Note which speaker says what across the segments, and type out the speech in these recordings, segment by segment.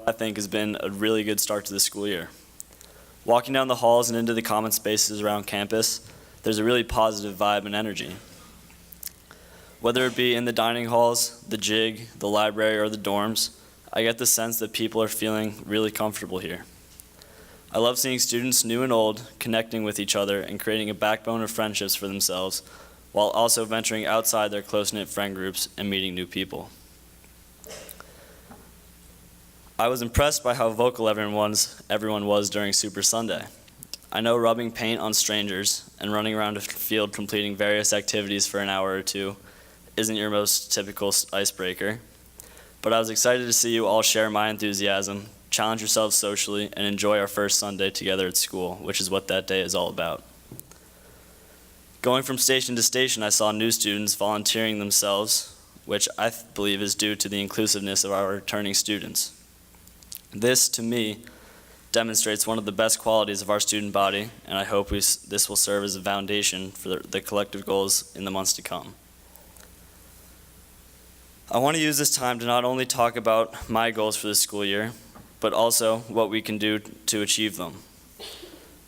Speaker 1: I think has been a really good start to the school year. Walking down the halls and into the common spaces around campus, there's a really positive vibe and energy. Whether it be in the dining halls, the jig, the library, or the dorms, I get the sense that people are feeling really comfortable here. I love seeing students, new and old, connecting with each other and creating a backbone of friendships for themselves, while also venturing outside their close-knit friend groups and meeting new people. I was impressed by how vocal everyone was during Super Sunday. I know rubbing paint on strangers and running around a field completing various activities for an hour or two isn't your most typical icebreaker, but I was excited to see you all share my enthusiasm, challenge yourselves socially, and enjoy our first Sunday together at school, which is what that day is all about. Going from station to station, I saw new students volunteering themselves, which I believe is due to the inclusiveness of our returning students. This, to me, demonstrates one of the best qualities of our student body, and I hope this will serve as a foundation for the collective goals in the months to come. I want to use this time to not only talk about my goals for this school year, but also what we can do to achieve them.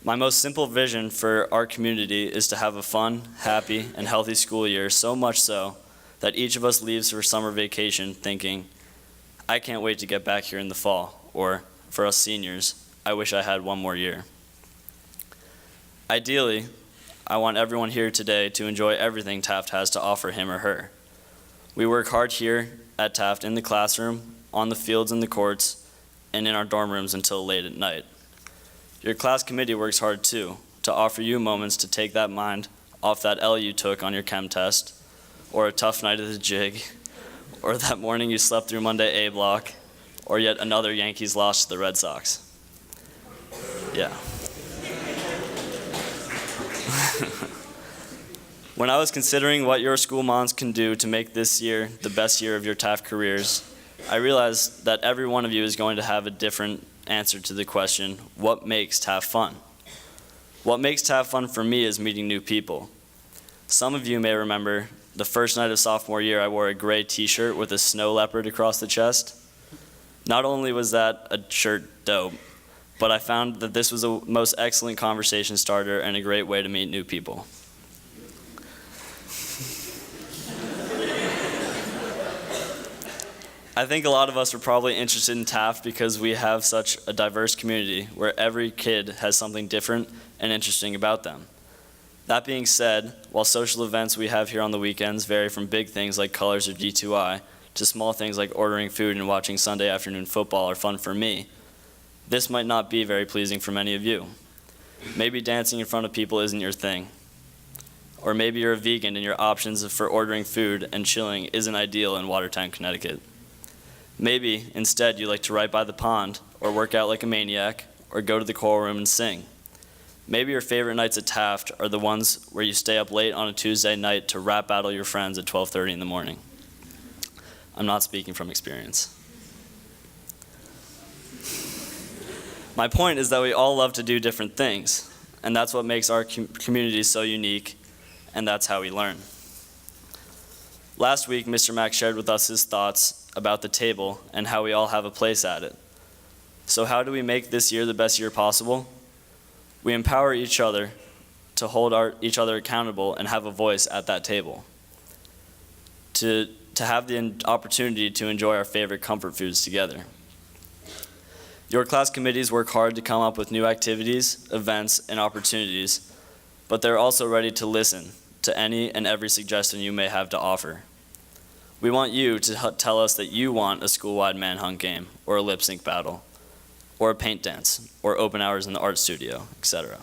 Speaker 1: My most simple vision for our community is to have a fun, happy, and healthy school year, so much so that each of us leaves for summer vacation thinking, I can't wait to get back here in the fall, or for us seniors, I wish I had one more year. Ideally, I want everyone here today to enjoy everything Taft has to offer him or her. We work hard here at Taft in the classroom, on the fields and the courts, and in our dorm rooms until late at night. Your class committee works hard too, to offer you moments to take that mind off that L you took on your chem test, or a tough night at the jig, or that morning you slept through Monday A block, or yet another Yankees loss to the Red Sox. Yeah. When I was considering what your school moms can do to make this year the best year of your Taft careers, I realized that every one of you is going to have a different answer to the question, what makes Taft fun? What makes Taft fun for me is meeting new people. Some of you may remember the first night of sophomore year I wore a gray t-shirt with a snow leopard across the chest. Not only was that a shirt dope, but I found that this was a most excellent conversation starter and a great way to meet new people. I think a lot of us are probably interested in Taft because we have such a diverse community where every kid has something different and interesting about them. That being said, while social events we have here on the weekends vary from big things like colors or D2I to small things like ordering food and watching Sunday afternoon football are fun for me, this might not be very pleasing for many of you. Maybe dancing in front of people isn't your thing. Or maybe you're a vegan and your options for ordering food and chilling isn't ideal in Watertown, Connecticut. Maybe, instead, you like to write by the pond, or work out like a maniac, or go to the choral room and sing. Maybe your favorite nights at Taft are the ones where you stay up late on a Tuesday night to rap battle your friends at 12:30 in the morning. I'm not speaking from experience. My point is that we all love to do different things, and that's what makes our community so unique, and that's how we learn. Last week, Mr. Mack shared with us his thoughts about the table and how we all have a place at it. So how do we make this year the best year possible? We empower each other to hold each other accountable and have a voice at that table. To have the opportunity to enjoy our favorite comfort foods together. Your class committees work hard to come up with new activities, events, and opportunities, but they're also ready to listen to any and every suggestion you may have to offer. We want you to tell us that you want a school-wide manhunt game, or a lip sync battle, or a paint dance, or open hours in the art studio, etc.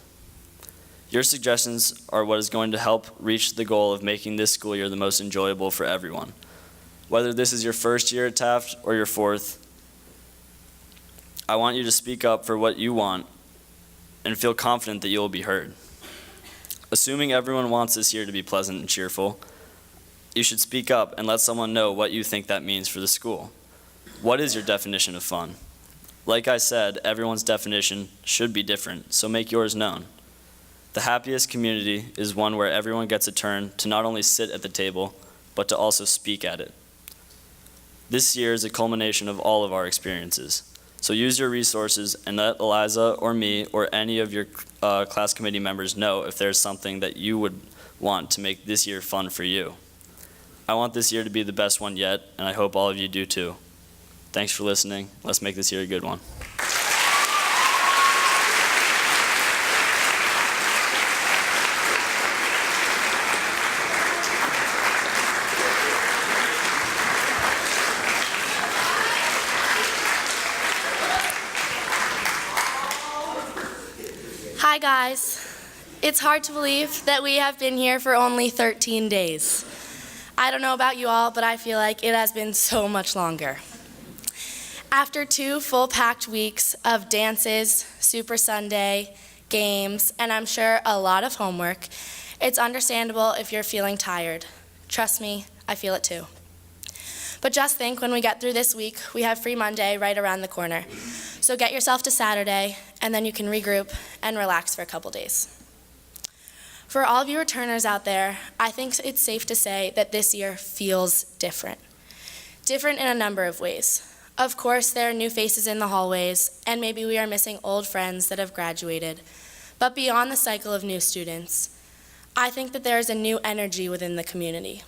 Speaker 1: Your suggestions are what is going to help reach the goal of making this school year the most enjoyable for everyone. Whether this is your first year at Taft or your fourth, I want you to speak up for what you want and feel confident that you will be heard. Assuming everyone wants this year to be pleasant and cheerful, you should speak up and let someone know what you think that means for the school. What is your definition of fun? Like I said, everyone's definition should be different, so make yours known. The happiest community is one where everyone gets a turn to not only sit at the table, but to also speak at it. This year is a culmination of all of our experiences. So use your resources and let Eliza or me or any of your class committee members know if there's something that you would want to make this year fun for you. I want this year to be the best one yet, and I hope all of you do too. Thanks for listening. Let's make this year a good one.
Speaker 2: Hi guys. It's hard to believe that we have been here for only 13 days. I don't know about you all, but I feel like it has been so much longer. After 2 full-packed weeks of dances, Super Sunday, games, and I'm sure a lot of homework, it's understandable if you're feeling tired. Trust me, I feel it too. But just think, when we get through this week, we have Free Monday right around the corner. So get yourself to Saturday, and then you can regroup and relax for a couple days. For all of you returners out there, I think it's safe to say that this year feels different. Different in a number of ways. Of course, there are new faces in the hallways, and maybe we are missing old friends that have graduated. But beyond the cycle of new students, I think that there is a new energy within the community.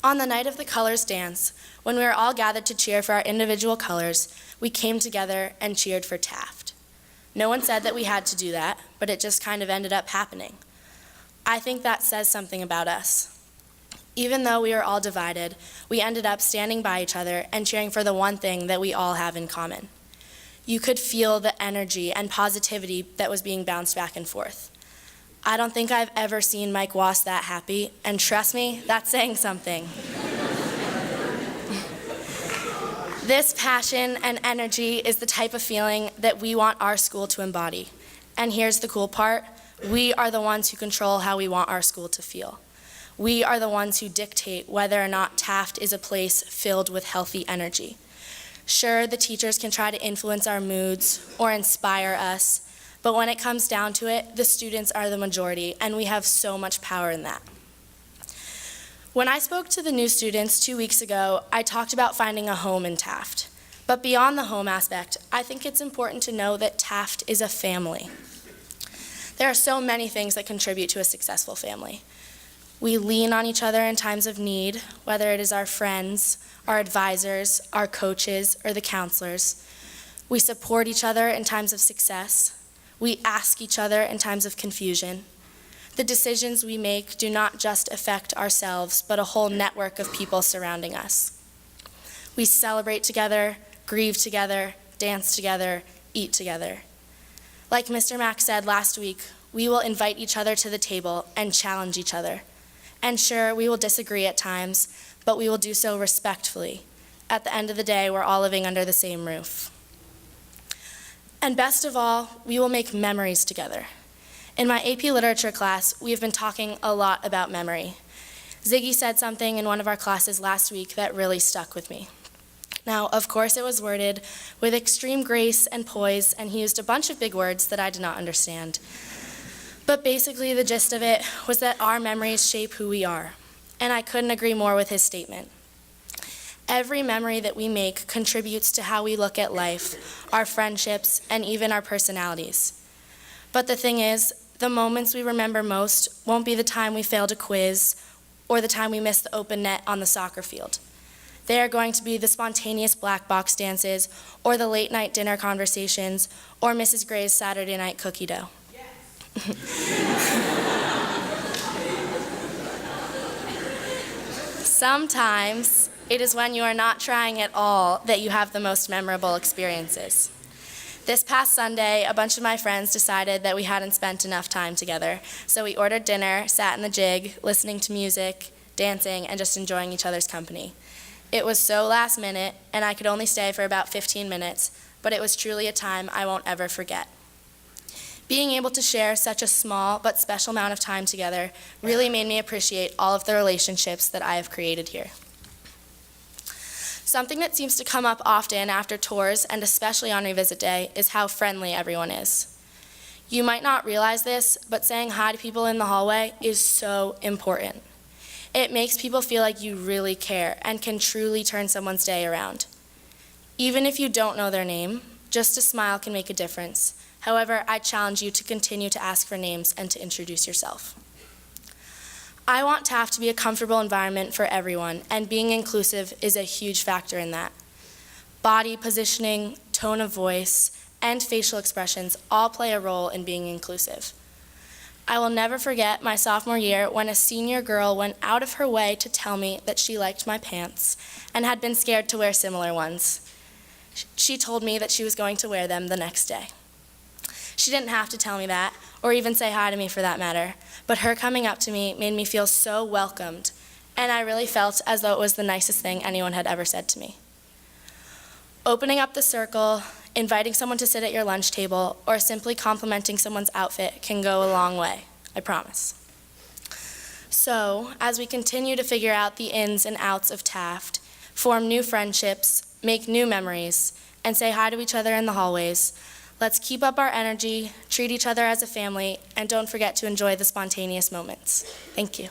Speaker 2: On the night of the Colors Dance, when we were all gathered to cheer for our individual colors, we came together and cheered for Taft. No one said that we had to do that, but it just kind of ended up happening. I think that says something about us. Even though we were all divided, we ended up standing by each other and cheering for the one thing that we all have in common. You could feel the energy and positivity that was being bounced back and forth. I don't think I've ever seen Mike Wass that happy, and trust me, that's saying something. This passion and energy is the type of feeling that we want our school to embody. And here's the cool part. We are the ones who control how we want our school to feel. We are the ones who dictate whether or not Taft is a place filled with healthy energy. Sure, the teachers can try to influence our moods or inspire us, but when it comes down to it, the students are the majority, and we have so much power in that. When I spoke to the new students 2 weeks ago, I talked about finding a home in Taft. But beyond the home aspect, I think it's important to know that Taft is a family. There are so many things that contribute to a successful family. We lean on each other in times of need, whether it is our friends, our advisors, our coaches, or the counselors. We support each other in times of success. We ask each other in times of confusion. The decisions we make do not just affect ourselves, but a whole network of people surrounding us. We celebrate together, grieve together, dance together, eat together. Like Mr. Mack said last week, we will invite each other to the table and challenge each other. And sure, we will disagree at times, but we will do so respectfully. At the end of the day, we're all living under the same roof. And best of all, we will make memories together. In my AP Literature class, we have been talking a lot about memory. Ziggy said something in one of our classes last week that really stuck with me. Now, of course, it was worded with extreme grace and poise, and he used a bunch of big words that I did not understand. But basically, the gist of it was that our memories shape who we are, and I couldn't agree more with his statement. Every memory that we make contributes to how we look at life, our friendships, and even our personalities. But the thing is, the moments we remember most won't be the time we failed a quiz or the time we missed the open net on the soccer field. They are going to be the spontaneous black box dances or the late night dinner conversations or Mrs. Gray's Saturday night cookie dough. Yes. Sometimes it is when you are not trying at all that you have the most memorable experiences. This past Sunday, a bunch of my friends decided that we hadn't spent enough time together, so we ordered dinner, sat in the jig, listening to music, dancing, and just enjoying each other's company. It was so last minute, and I could only stay for about 15 minutes, but it was truly a time I won't ever forget. Being able to share such a small but special amount of time together really made me appreciate all of the relationships that I have created here. Something that seems to come up often after tours, and especially on revisit day, is how friendly everyone is. You might not realize this, but saying hi to people in the hallway is so important. It makes people feel like you really care and can truly turn someone's day around. Even if you don't know their name, Just a smile can make a difference. However, I challenge you to continue to ask for names and to introduce yourself. I want Taft to be a comfortable environment for everyone, and being inclusive is a huge factor in that. Body positioning, tone of voice, and facial expressions all play a role in being inclusive. I will never forget my sophomore year when a senior girl went out of her way to tell me that she liked my pants and had been scared to wear similar ones. She told me that she was going to wear them the next day. She didn't have to tell me that, or even say hi to me for that matter, but her coming up to me made me feel so welcomed, and I really felt as though it was the nicest thing anyone had ever said to me. Opening up the circle, inviting someone to sit at your lunch table, or simply complimenting someone's outfit can go a long way, I promise. So, as we continue to figure out the ins and outs of Taft, form new friendships, make new memories, and say hi to each other in the hallways, let's keep up our energy, treat each other as a family, and don't forget to enjoy the spontaneous moments. Thank you.